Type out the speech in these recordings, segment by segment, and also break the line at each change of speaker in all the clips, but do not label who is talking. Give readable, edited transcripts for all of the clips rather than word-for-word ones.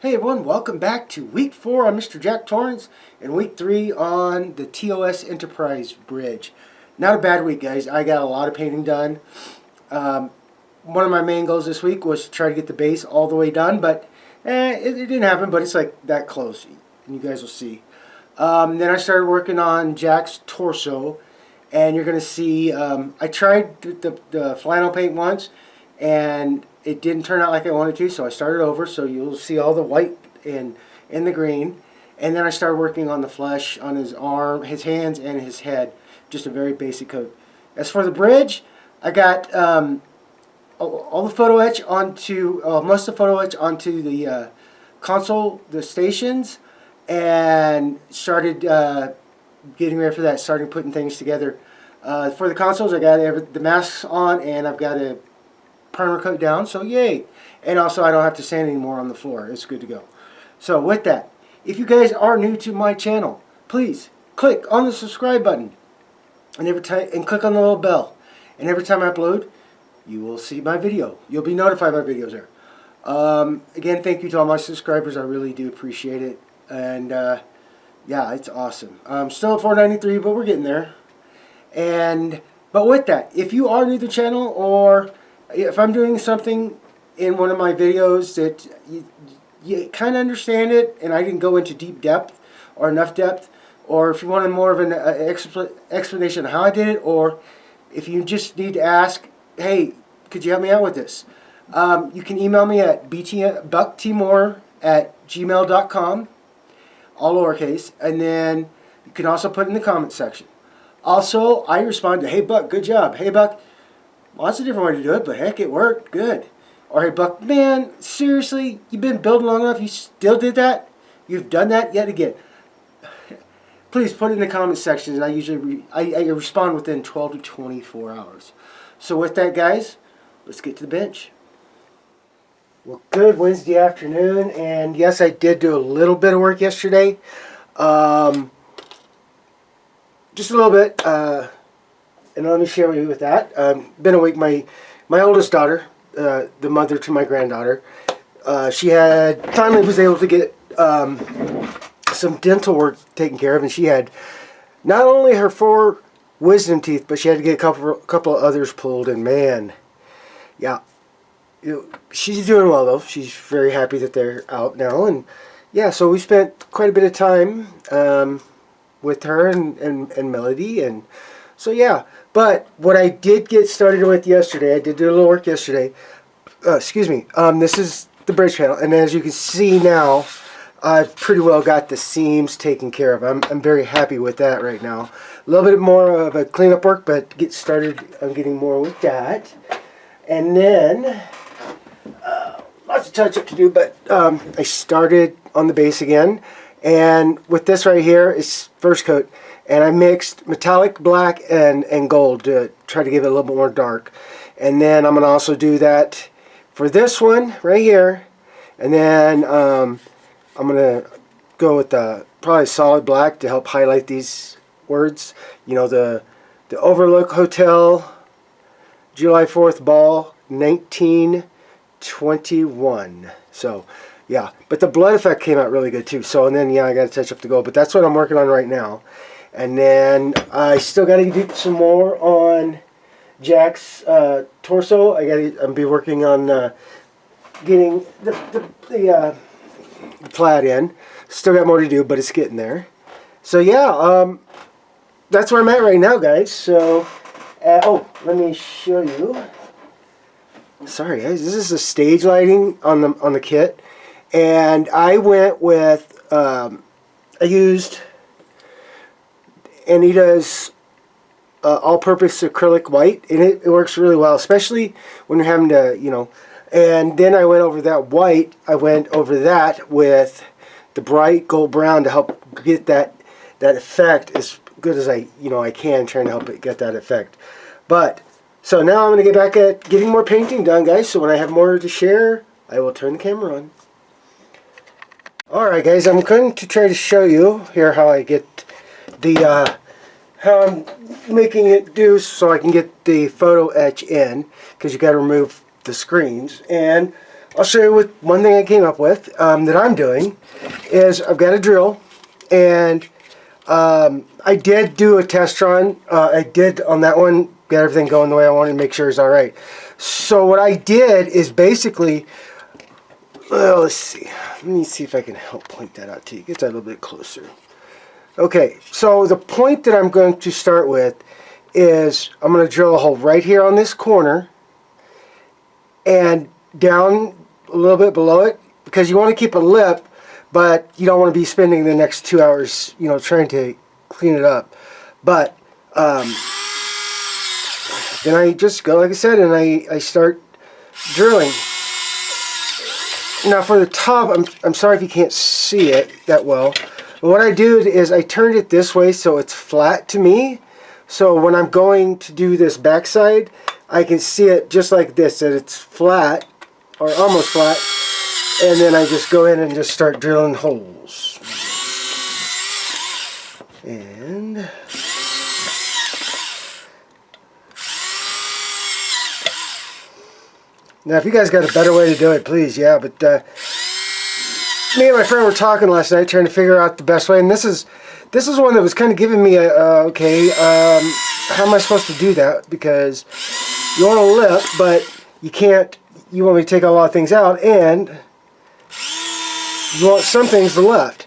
Hey everyone, welcome back to week 4 on Mr. Jack Torrance and week 3 on the TOS Enterprise Bridge. Not a bad week, guys. I got a lot of painting done. One of my main goals this week was to try to get the base all the way done, but it didn't happen, but it's like that close, and you guys will see. Then I started working on Jack's torso, and you're going to see, I tried the flannel paint once, and it didn't turn out like I wanted to, so I started over, so you'll see all the white in the green. And then I started working on the flesh on his arm, his hands, and his head. Just a very basic coat. As for the bridge, I got all the photo etch onto, most of the photo etch onto the console, the stations, and started getting ready for that, starting putting things together. For the consoles, I got the masks on, and I've got a primer coat down, so yay. And also I don't have to sand anymore on the floor. It's good to go. So with that, if you guys are new to my channel, please click on the subscribe button and click on the little bell. And every time I upload, you will see my video. You'll be notified my videos there. Again, thank you to all my subscribers. I really do appreciate it. And yeah, it's awesome. I'm still at 493, but we're getting there. But with that, if you are new to the channel, or if I'm doing something in one of my videos that you kind of understand it and I didn't go into deep depth or enough depth, or if you wanted more of an explanation of how I did it, or if you just need to ask, hey, could you help me out with this? You can email me at bucktmore@gmail.com, all lowercase, and then you can also put it in the comment section. Also, I respond to, hey Buck, good job. Hey Buck, well, that's a different way to do it, but heck, it worked. Good. Or, hey, Buck, man, seriously, you've been building long enough, you still did that? You've done that yet again? Please put it in the comment section, and I usually I respond within 12 to 24 hours. So with that, guys, let's get to the bench. Well, good Wednesday afternoon, and yes, I did do a little bit of work yesterday. Just a little bit. And let me share you with that. Been a week. My oldest daughter, the mother to my granddaughter, she finally was able to get some dental work taken care of, and she had not only her 4 wisdom teeth, but she had to get a couple of others pulled. And man, yeah, she's doing well though. She's very happy that they're out now, and yeah, so we spent quite a bit of time with her and Melody, and so yeah. But what I did get started with yesterday, I did do a little work yesterday. Excuse me. This is the bridge panel, and as you can see now, I've pretty well got the seams taken care of. I'm very happy with that right now. A little bit more of a cleanup work, but get started on getting more with that. And then lots of touch up to do, but I started on the base again, and with this right here is first coat. And I mixed metallic black and gold to try to give it a little bit more dark. And then I'm going to also do that for this one right here. And then I'm going to go with probably solid black to help highlight these words. You know, the Overlook Hotel, July 4th Ball, 1921. So, yeah. But the blood effect came out really good too. So, and then, yeah, I got to touch up the gold. But that's what I'm working on right now. And then I still got to do some more on Jack's torso. I'll be working on getting the plaid in. Still got more to do, but it's getting there. So yeah, that's where I'm at right now, guys. So, oh, let me show you. Sorry, guys. This is the stage lighting on the kit, and I went with I used Anita's all-purpose acrylic white, and it works really well, especially when you're having to, you know. And then I went over that white. I went over that with the bright gold brown to help get that effect as good as I can, trying to help it get that effect. But so now I'm going to get back at getting more painting done, guys. So when I have more to share, I will turn the camera on. All right, guys, I'm going to try to show you here how I get how I'm making it do so I can get the photo etch in, because you got to remove the screens. And I'll show you with one thing I came up with that I'm doing is I've got a drill, and I did do a test run. I did on that one, get everything going the way I wanted to make sure it's all right. So what I did is basically, well, let's see. Let me see if I can help point that out to you. Get that a little bit closer. Okay, so the point that I'm going to start with is I'm going to drill a hole right here on this corner and down a little bit below it, because you want to keep a lip, but you don't want to be spending the next 2 hours, you know, trying to clean it up. But then I just go, like I said, and I start drilling. Now for the top, I'm sorry if you can't see it that well, but what I do is I turned it this way so it's flat to me. So when I'm going to do this backside, I can see it just like this, that it's flat, or almost flat, and then I just go in and just start drilling holes. And now if you guys got a better way to do it, please, yeah, but me and my friend were talking last night trying to figure out the best way, and this is one that was kind of giving me a, okay, how am I supposed to do that? Because you want to lip, but you can't, you want me to take a lot of things out, and you want some things to left.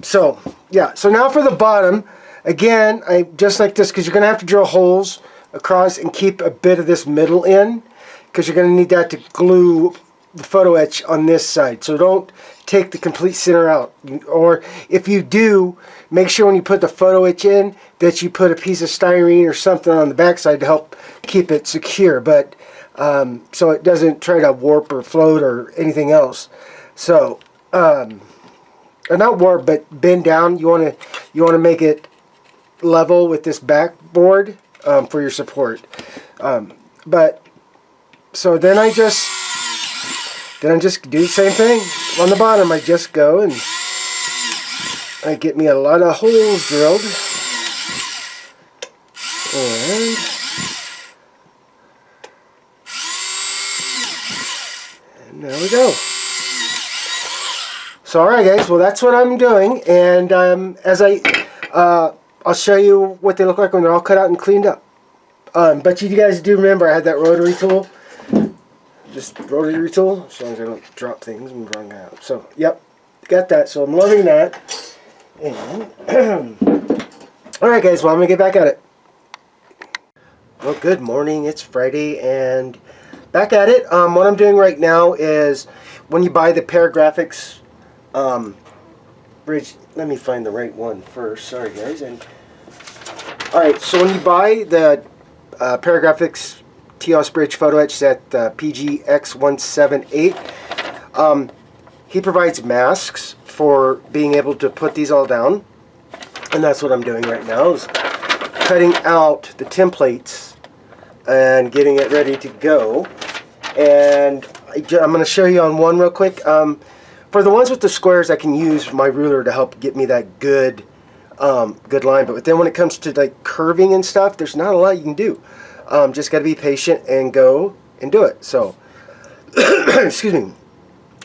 So, yeah, so now for the bottom, again, I just like this, because you're going to have to drill holes across and keep a bit of this middle in, because you're going to need that to glue the photo etch on this side. So don't take the complete center out, or if you do, make sure when you put the photo etch in that you put a piece of styrene or something on the backside to help keep it secure, but so it doesn't try to warp or float or anything else. So or not warp, but bend down. You want to make it level with this backboard for your support. But so then I just do the same thing on the bottom. I just go and I get me a lot of holes drilled, and there we go. So alright guys, well that's what I'm doing, and as I'll show you what they look like when they're all cut out and cleaned up. But you guys do remember I had that rotary tool. Just rotary tool, as long as I don't drop things and run out. So, yep, got that. So I'm loving that. And alright guys, well I'm going to get back at it. Well, good morning. It's Friday and back at it. What I'm doing right now is when you buy the Paragraphics bridge, let me find the right one first. Sorry guys. Alright, so when you buy the Paragraphics TOS bridge photo etch at PGX178. He provides masks for being able to put these all down, and that's what I'm doing right now, is cutting out the templates and getting it ready to go. And I'm going to show you on one real quick. For the ones with the squares, I can use my ruler to help get me that good line, but then when it comes to like curving and stuff, there's not a lot you can do. Just got to be patient and go and do it. So, excuse me.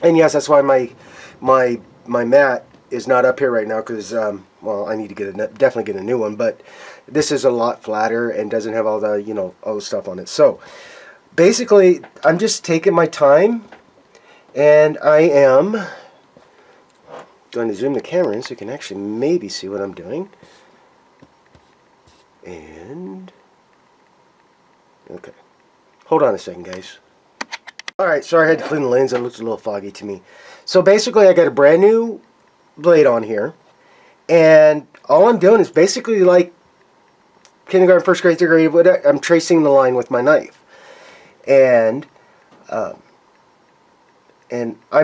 And yes, that's why my mat is not up here right now, because well, I need to definitely get a new one. But this is a lot flatter and doesn't have all the all the stuff on it. So basically, I'm just taking my time, and I am going to zoom the camera in so you can actually maybe see what I'm doing. And okay, hold on a second guys. Alright, sorry I had to clean the lens, it looks a little foggy to me. So basically I got a brand new blade on here, and all I'm doing is basically like kindergarten, first grade, third grade, whatever. I'm tracing the line with my knife. And I'm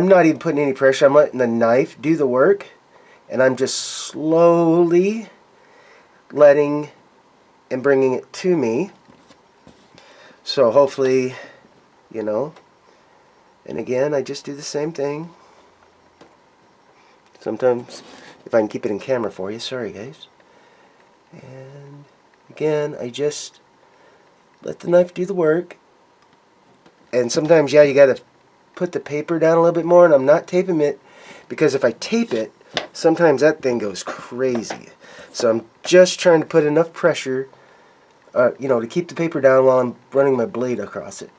not even putting any pressure, I'm letting the knife do the work, and I'm just slowly letting and bringing it to me. So hopefully, and again, I just do the same thing. Sometimes, if I can keep it in camera for you, sorry guys. And again, I just let the knife do the work. And sometimes, yeah, you gotta put the paper down a little bit more, and I'm not taping it because if I tape it, sometimes that thing goes crazy. So I'm just trying to put enough pressure, you know, to keep the paper down while I'm running my blade across it.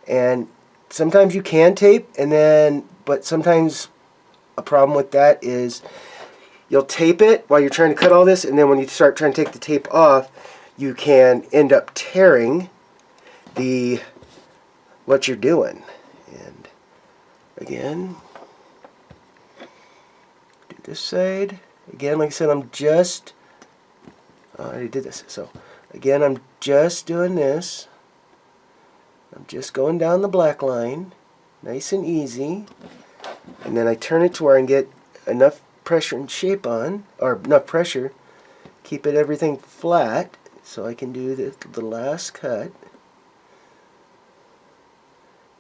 And sometimes you can tape, but sometimes a problem with that is you'll tape it while you're trying to cut all this, and then when you start trying to take the tape off, you can end up tearing what you're doing. And again, do this side. Again, like I said, I already did this. So again, I'm just doing this. I'm just going down the black line, nice and easy. And then I turn it to where I can get enough pressure and shape on, or enough pressure, keep everything flat so I can do the last cut.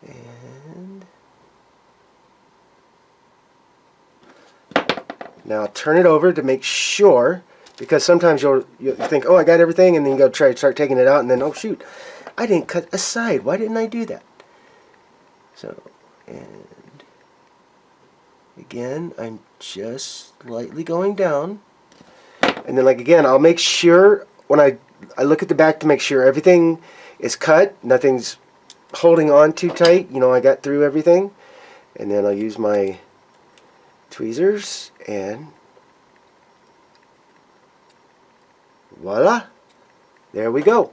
And now turn it over to make sure, because sometimes you'll think, oh, I got everything, and then you go try to start taking it out, and then, oh shoot, I didn't cut a side. Why didn't I do that? So, and again, I'm just slightly going down. And then, like, again, I'll make sure when I look at the back to make sure everything is cut, nothing's holding on too tight. You know, I got through everything. And then I'll use my tweezers and voila. There we go.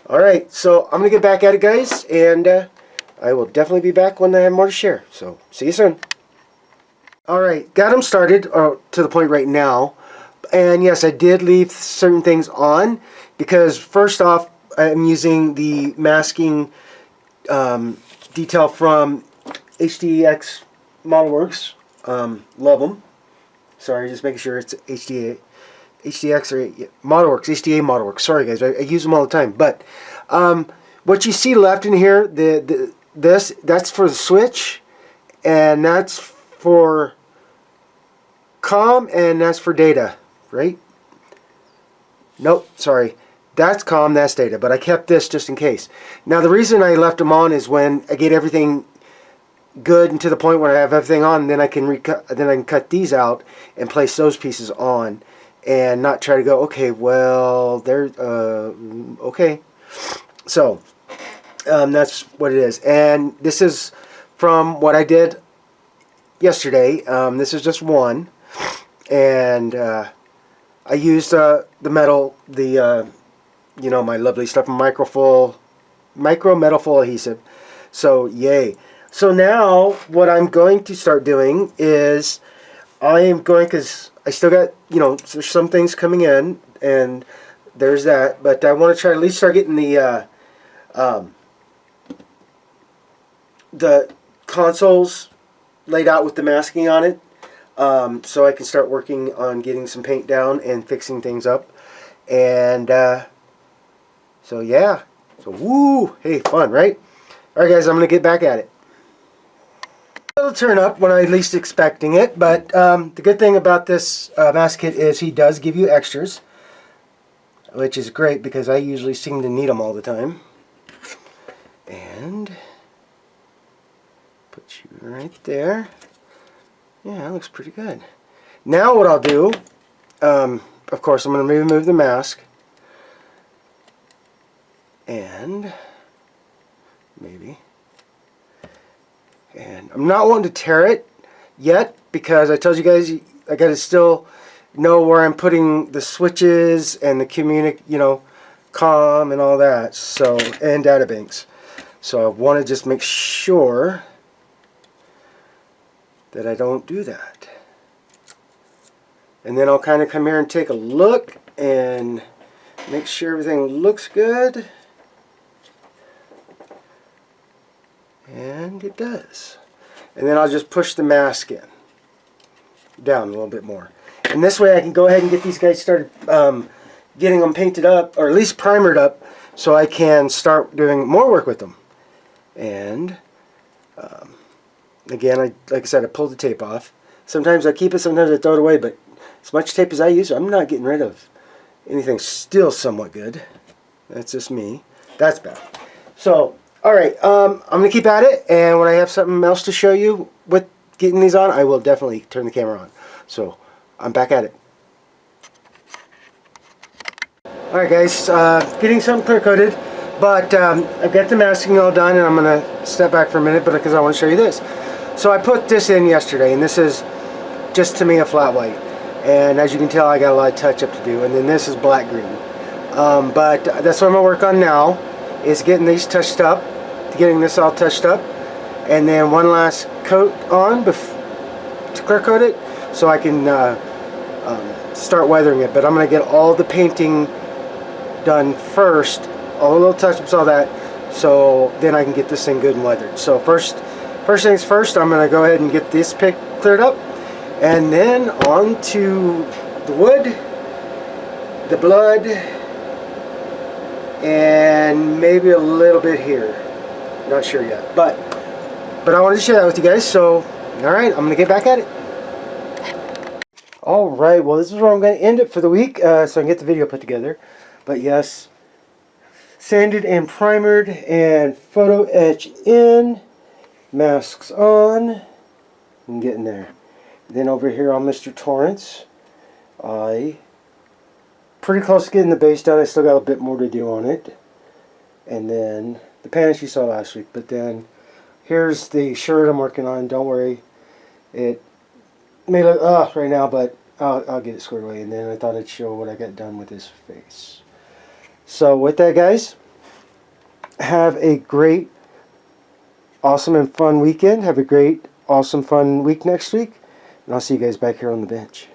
Alright, so I'm going to get back at it, guys, and I will definitely be back when I have more to share. So, see you soon. Alright, got them started to the point right now. And yes, I did leave certain things on because first off, I'm using the masking detail from HDX Modelworks. Love them. Sorry, just making sure it's HDX or Modelworks, HDA Modelworks. Sorry guys, I use them all the time. But what you see left in here, that's for the switch, and that's for COM, and that's for data, right? Nope, sorry. That's COM, that's data, but I kept this just in case. Now the reason I left them on is when I get everything good and to the point where I have everything on, then I can cut these out and place those pieces on, and not try to go, okay, well, they're okay. So that's what it is, and this is from what I did yesterday. This is just one, and I used the metal, you know, my lovely stuff from Micro Metal Full Adhesive. So yay. So now what I'm going to start doing is I am going, because I still got, you know, there's some things coming in, and there's that, but I want to try to at least start getting the consoles laid out with the masking on it, so I can start working on getting some paint down and fixing things up. And so yeah, so woo, hey, fun, right? Alright guys, I'm going to get back at it. It'll turn up when I'm least expecting it, but the good thing about this mask kit is he does give you extras, which is great because I usually seem to need them all the time. And put you right there. Yeah, that looks pretty good. Now what I'll do, of course, I'm going to remove the mask, and maybe, and I'm not wanting to tear it yet because I told you guys I got to still know where I'm putting the switches and the you know, COM and all that, so, and data banks. So I want to just make sure that I don't do that. And then I'll kind of come here and take a look and make sure everything looks good. And it does. And then I'll just push the mask in down a little bit more. And this way I can go ahead and get these guys started getting them painted up, or at least primered up, so I can start doing more work with them. And again, like I said, I pulled the tape off. Sometimes I keep it, sometimes I throw it away, but as much tape as I use, I'm not getting rid of anything. Still somewhat good. That's just me. That's bad. So Alright, I'm going to keep at it, and when I have something else to show you with getting these on, I will definitely turn the camera on. So, I'm back at it. Alright guys, getting something clear coated, but I've got the masking all done, and I'm going to step back for a minute because I want to show you this. So I put this in yesterday, and this is just to me a flat white. And as you can tell, I got a lot of touch up to do, and then this is black green. But that's what I'm going to work on now, is getting these touched up, getting this all touched up, and then one last coat on to clear coat it, so I can start weathering it. But I'm going to get all the painting done first, all the little touch-ups, all that, so then I can get this thing good and weathered. So first things first, I'm going to go ahead and get this pick cleared up, and then on to the wood, the blood, and maybe a little bit here. Not sure yet, but I wanted to share that with you guys. So, all right, I'm gonna get back at it. All right, well, this is where I'm gonna end it for the week, so I can get the video put together. But yes, sanded and primered and photo etch in, masks on. I'm getting there. Then over here on Mr. Torrance, pretty close to getting the base done. I still got a bit more to do on it. And then the pants you saw last week. But then here's the shirt I'm working on. Don't worry, it may look right now, but I'll get it squared away. And then I thought I'd show what I got done with his face. So with that, guys, have a great, awesome, and fun weekend. Have a great, awesome, fun week next week. And I'll see you guys back here on the bench.